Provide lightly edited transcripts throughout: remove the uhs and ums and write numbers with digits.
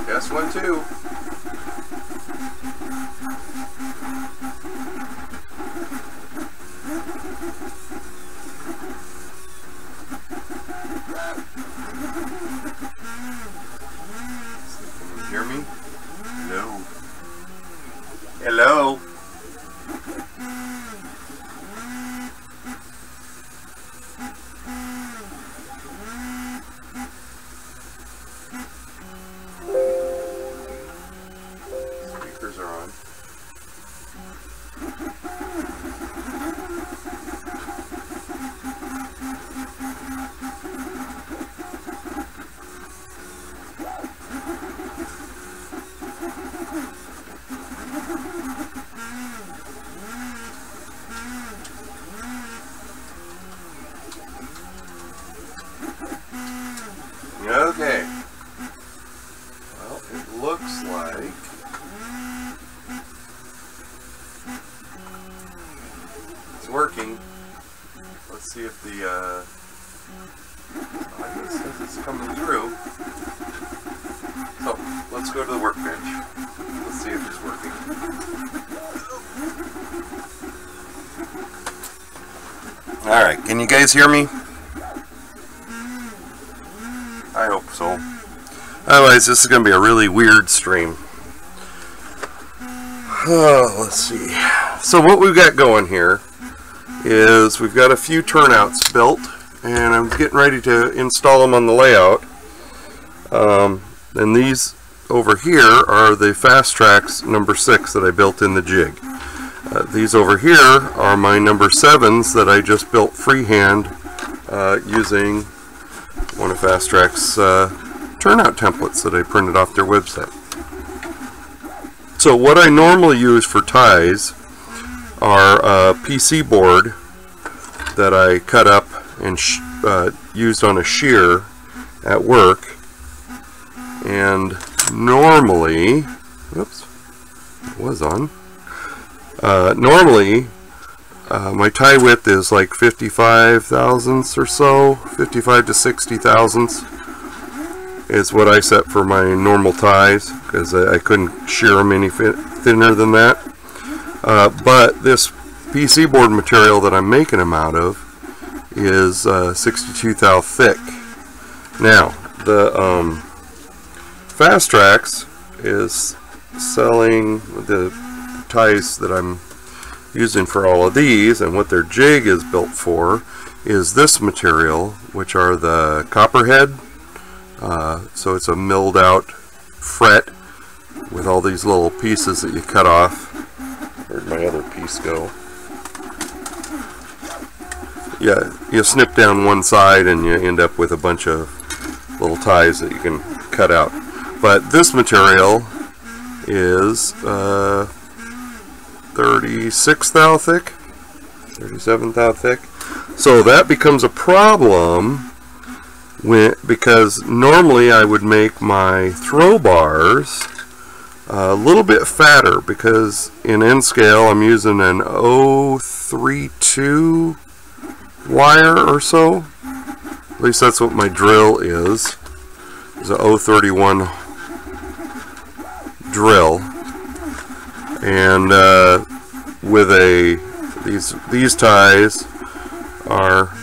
Guess one too. Can you hear me? No. Hello? Speakers are on. Okay. Well, it looks like it's working. Let's see if the audio says it's coming through. So let's go to the workbench. Let's see if it's working. All right, can you guys hear me? I hope so. Otherwise, this is going to be a really weird stream. Oh, let's see. So what we've got going here is we've got a few turnouts built, and I'm getting ready to install them on the layout. And these over here are the Fast Tracks number 6 that I built in the jig. These over here are my number 7s that I just built freehand using one of Fast Track's turnout templates that I printed off their website. So what I normally use for ties are a PC board that I cut up and used on a shear at work. And normally, oops, it was on. Normally, my tie width is like 55 thousandths or so, 55 to 60 thousandths is what I set for my normal ties, because I couldn't shear them any thinner than that. But this PC board material that I'm making them out of is 62 thou thick. Now, the Fast Tracks is selling the ties that I'm using for all of these, and what their jig is built for is this material, which are the copperhead. So it's a milled out fret with all these little pieces that you cut off. Where'd my other piece go? Yeah, you snip down one side and you end up with a bunch of little ties that you can cut out. But this material is 36 thou thick, 37 thou thick. So that becomes a problem because normally I would make my throw bars a little bit fatter, because in N scale I'm using an 032 wire or so. At least that's what my drill is. It's a 031 drill, and with these ties are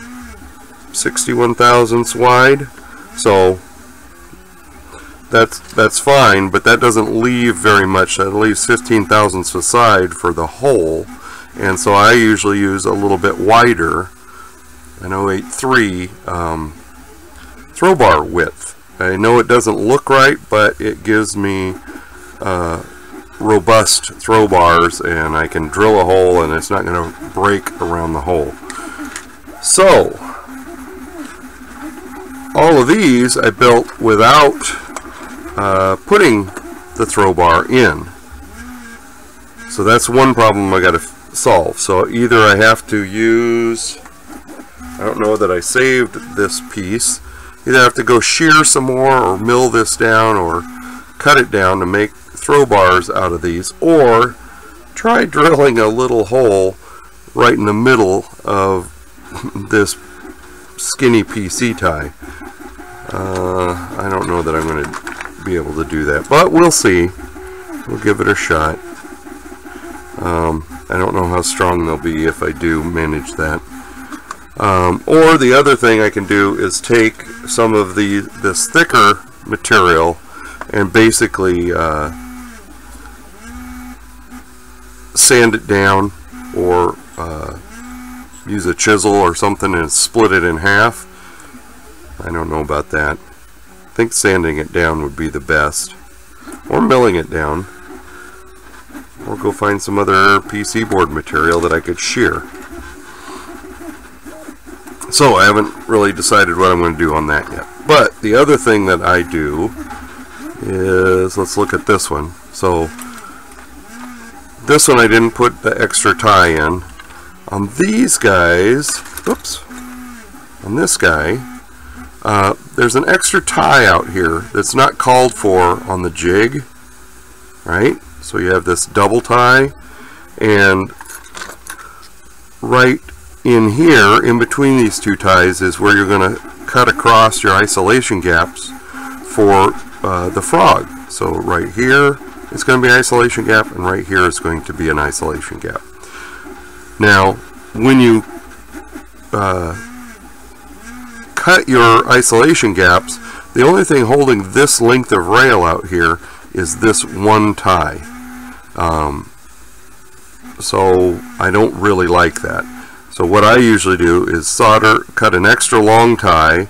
61 thousandths wide, so that's fine, but that doesn't leave very much. That leaves 15 thousandths aside for the hole, and so I usually use a little bit wider, an 083 throw bar width. I know it doesn't look right, but it gives me robust throw bars, and I can drill a hole and it's not going to break around the hole. So all of these I built without putting the throw bar in. So that's one problem I got to solve. So either I have to use, I don't know that I saved this piece, either I have to go shear some more or mill this down or cut it down to make throw bars out of these, or try drilling a little hole right in the middle of this skinny PC tie. I don't know that I'm going to be able to do that, but we'll see. We'll give it a shot. I don't know how strong they'll be if I do manage that. Or the other thing I can do is take some of this thicker material and basically sand it down, or use a chisel or something and split it in half. I don't know about that. I think sanding it down would be the best, or milling it down, or go find some other PC board material that I could shear. So I haven't really decided what I'm going to do on that yet. But the other thing that I do is, let's look at this one. So this one I didn't put the extra tie in. On these guys, oops, on this guy, there's an extra tie out here that's not called for on the jig, right? So you have this double tie, and right in here, in between these two ties, is where you're going to cut across your isolation gaps for the frog. So right here it's going to be an isolation gap, and right here is going to be an isolation gap. Now, when you cut your isolation gaps, the only thing holding this length of rail out here is this one tie. So I don't really like that. So what I usually do is cut an extra long tie,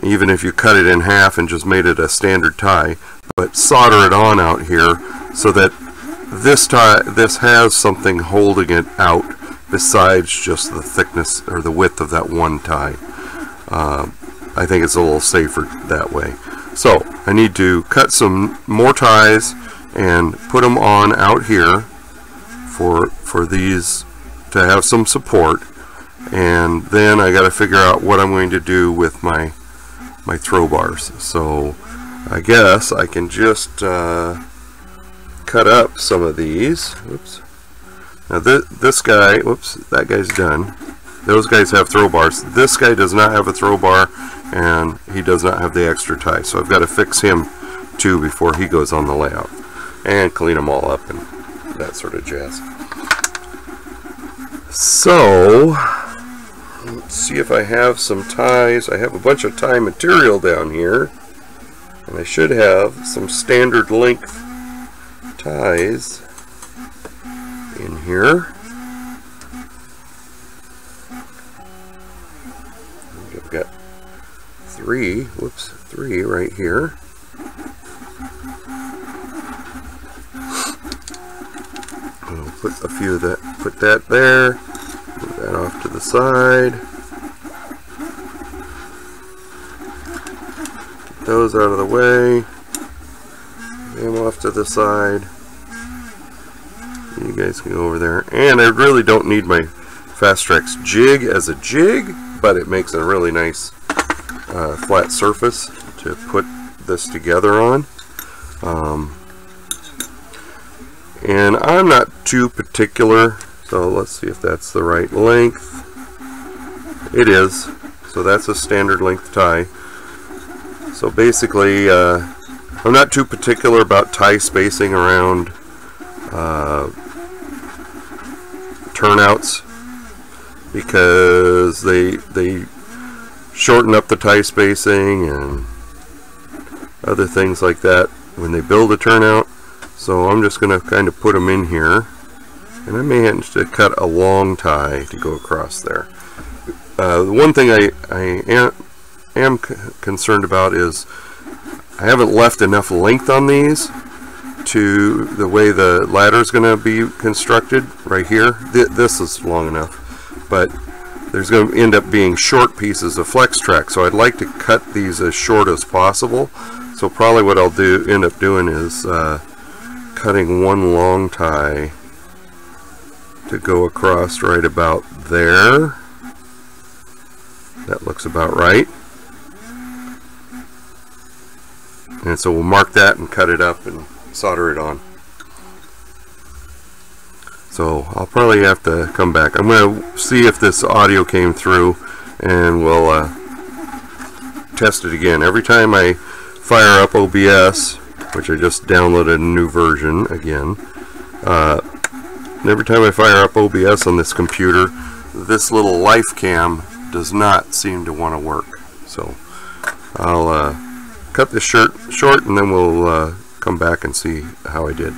even if you cut it in half and just made it a standard tie, but solder it on out here so that this has something holding it out besides just the thickness or the width of that one tie. I think it's a little safer that way. So I need to cut some more ties and put them on out here for these to have some support, and then I got to figure out what I'm going to do with my throw bars. So I guess I can just cut up some of these. Oops. Now this guy, whoops, that guy's done. Those guys have throw bars. This guy does not have a throw bar, and he does not have the extra tie. So I've got to fix him too before he goes on the layout, and clean them all up and that sort of jazz. So let's see if I have some ties. I have a bunch of tie material down here, and I should have some standard length ties in here. I've got three right here. I'll put a few of that, put that there, move that off to the side. Get those out of the way. Them off to the side. You guys can go over there. And I really don't need my Fast Trax jig as a jig, but it makes a really nice flat surface to put this together on. And I'm not too particular, so let's see if that's the right length. It is, so that's a standard length tie. So basically, I'm not too particular about tie spacing around turnouts, because they shorten up the tie spacing and other things like that when they build a turnout. So I'm just going to kind of put them in here, and I may have to cut a long tie to go across there. The one thing I am concerned about is I haven't left enough length on these to the way the ladder is going to be constructed right here. This is long enough, but there's going to end up being short pieces of flex track, so I'd like to cut these as short as possible. So probably what I'll end up doing is cutting one long tie to go across right about there. That looks about right. And so we'll mark that and cut it up and solder it on. So I'll probably have to come back. I'm going to see if this audio came through, and we'll test it again. Every time I fire up OBS, which I just downloaded a new version again. And every time I fire up OBS on this computer, this little life cam does not seem to want to work. So I'll cut this short and then we'll come back and see how I did.